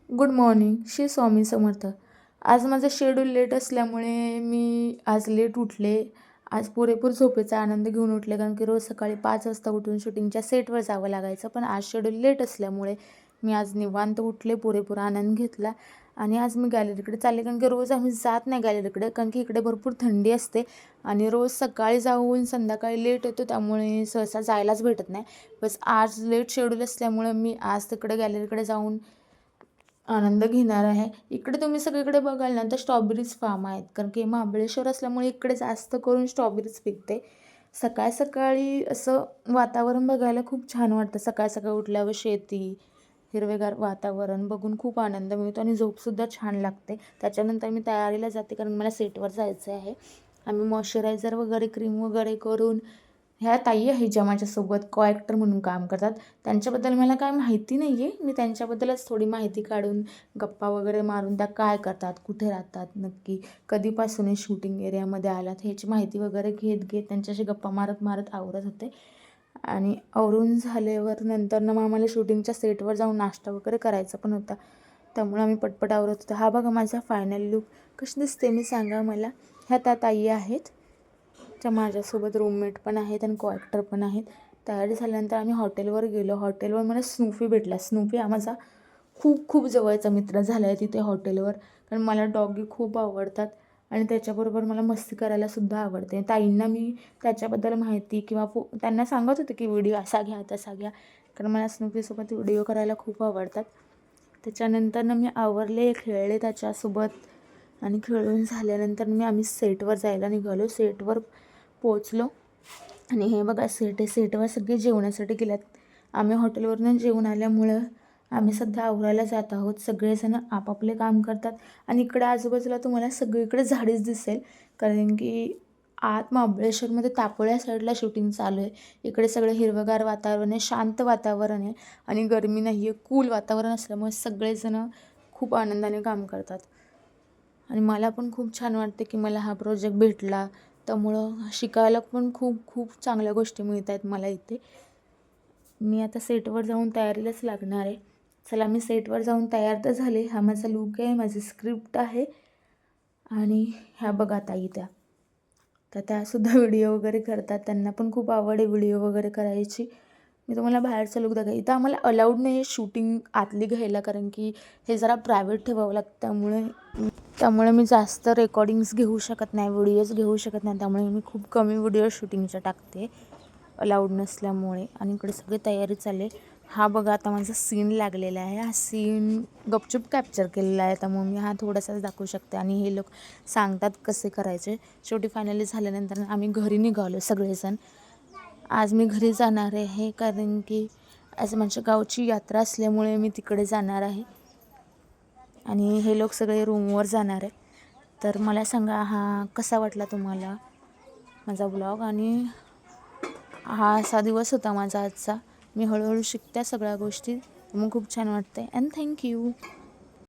Good morning. Shri Swami Samarth. आज माझं schedule late असल्यामुळे मी आज लेट उठले. आज पुरेपूर झोपेचा आनंद घेऊन उठले, कारण की रोज सकाळी 5 वाजता उठून शूटिंगच्या सेटवर जावं लागायचं. पण आज शेड्यूल लेट असल्यामुळे मी आज निवांत उठले, पुरेपूर आनंद घेतला आणि आज मी गॅलरीकडे चालले, कारण की रोज आम्ही जात नाही गॅलरीकडे, कारण की इकडे भरपूर थंडी असते आणि रोज सकाळी जाऊन संध्याकाळी लेट येतो, त्यामुळे सहसा जायलाच भेटत नाही. बस आज लेट शेड्यूल असल्यामुळे मी आज तिकडे गॅलरीकडे जाऊन आनंद घेणार आहे. इकडे तुम्ही सगळीकडे बघाल ना, तर स्ट्रॉबेरीज फार्म आहेत, कारण की महाबळेश्वर असल्यामुळे इकडे जास्त करून स्ट्रॉबेरीज पिकते. सकाळ सकाळी असं वातावरण बघायला खूप छान वाटतं. सकाळ सकाळी उठल्यावर शेती, हिरवेगार वातावरण बघून खूप आनंद मिळतो आणि झोपसुद्धा छान लागते. त्याच्यानंतर मी तयारीला जाते, कारण मला सेटवर जायचं आहे. आम्ही मॉइश्चरायझर वगैरे, क्रीम वगैरे करून, ह्या ताई आहेत ज्या माझ्यासोबत को-ॲक्टर म्हणून काम करतात, त्यांच्याबद्दल मला काय माहिती नाही आहे. मी त्यांच्याबद्दलच थोडी माहिती काढून, गप्पा वगैरे मारून त्या काय करतात, कुठे राहतात, नक्की कधीपासून हे शूटिंग एरियामध्ये आलात, ह्याची माहिती वगैरे घेत त्यांच्याशी गप्पा मारत मारत आवरत होते. आणि आवरून झाल्यावर नंतर मग आम्हाला शूटिंगच्या सेटवर जाऊन नाश्ता वगैरे करायचा पण होता, त्यामुळे आम्ही पटपट आवरत होतो. हा बघा माझा फायनल लूक. कशी दिसते मी सांगा मला. ह्या त्या ताई आहेत, त्या माझ्यासोबत रूममेट पण आहेत आणि को-ॲक्टर पण आहेत. तयारी झाल्यानंतर आम्ही हॉटेलवर गेलो. हॉटेलवर मला स्नूफी भेटला. स्नूफी हा माझा खूप खूप जवळचा मित्र झाला आहे तिथे हॉटेलवर, कारण मला डॉगी खूप आवडतात आणि त्याच्याबरोबर मला मस्ती करायलासुद्धा आवडते. ताईंना मी त्याच्याबद्दल माहिती किंवा त्यांना सांगत होते की व्हिडिओ असा घ्या तसा घ्या, कारण मला स्नूफीसोबत व्हिडिओ करायला खूप आवडतात. त्याच्यानंतर मी आवरले, खेळले त्याच्यासोबत आणि खेळून झाल्यानंतर आम्ही सेटवर जायला निघालो. सेटवर पोचलो आणि हे बघा सेट आहे. सेटवर सगळे जेवणासाठी गेल्यात. आम्ही हॉटेलवरून जेवून आल्यामुळं आम्ही सध्या आवरायला जात आहोत. सगळेजण आपापले काम करतात आणि इकडे आजूबाजूला तुम्हाला सगळीकडे झाडीच दिसेल, कारण की आत महाबळेश्वरमध्ये तापोळ्या साईडला शूटिंग चालू आहे. इकडे सगळं हिरवंगार वातावरण आहे, शांत वातावरण आहे आणि गरमी नाही आहे, कूल वातावरण असल्यामुळे सगळेजण खूप आनंदाने काम करतात आणि मला पण खूप छान वाटते की मला हा प्रोजेक्ट भेटला. त्यामुळं शिकायला पण खूप खूप चांगल्या गोष्टी मिळत आहेत मला इथे. मी आता सेटवर जाऊन तयारीलाच लागणार आहे. चला, मी सेटवर जाऊन तयार तर झाले. हा माझा लूक आहे, माझी स्क्रिप्ट आहे आणि ह्या बघा ताई तर त्यासुद्धा व्हिडिओ वगैरे करतात. त्यांना पण खूप आवड आहे व्हिडिओ वगैरे करायची. मी तुम्हाला बाहेरचा लूक दाखवा. इथं आम्हाला अलाउड नाही आहे शूटिंग आतली घ्यायला, कारण की हे जरा प्रायव्हेट ठेवावं लागतं. त्यामुळे मी जास्त रेकॉर्डिंग्स घेऊ शकत नाही, व्हिडिओज घेऊ शकत नाही. त्यामुळे मी खूप कमी व्हिडिओ शूटिंगच्या टाकते अलाउड नसल्यामुळे. आणि इकडे सगळी तयारी चालली. हा बघा आता माझा सीन लागलेला आहे. हा सीन गपचूप कॅप्चर केलेला आहे, त्यामुळे मी हा थोडासाच दाखवू शकते आणि हे लोक सांगतात कसे करायचे. शेवटी फायनली झाल्यानंतर आम्ही घरी निघालो सगळेजण. आज मी घरी जाणार आहे, कारण की आज माझ्या गावची यात्रा असल्यामुळे मी तिकडे जाणार आहे आणि हे लोक सगळे रूमवर जाणार आहे. तर मला सांगा हा कसा वाटला तुम्हाला माझा ब्लॉग. आणि हा असा दिवस होता माझा आजचा. मी हळूहळू शिकते सगळ्या गोष्टी, मग खूप छान वाटते. And thank you.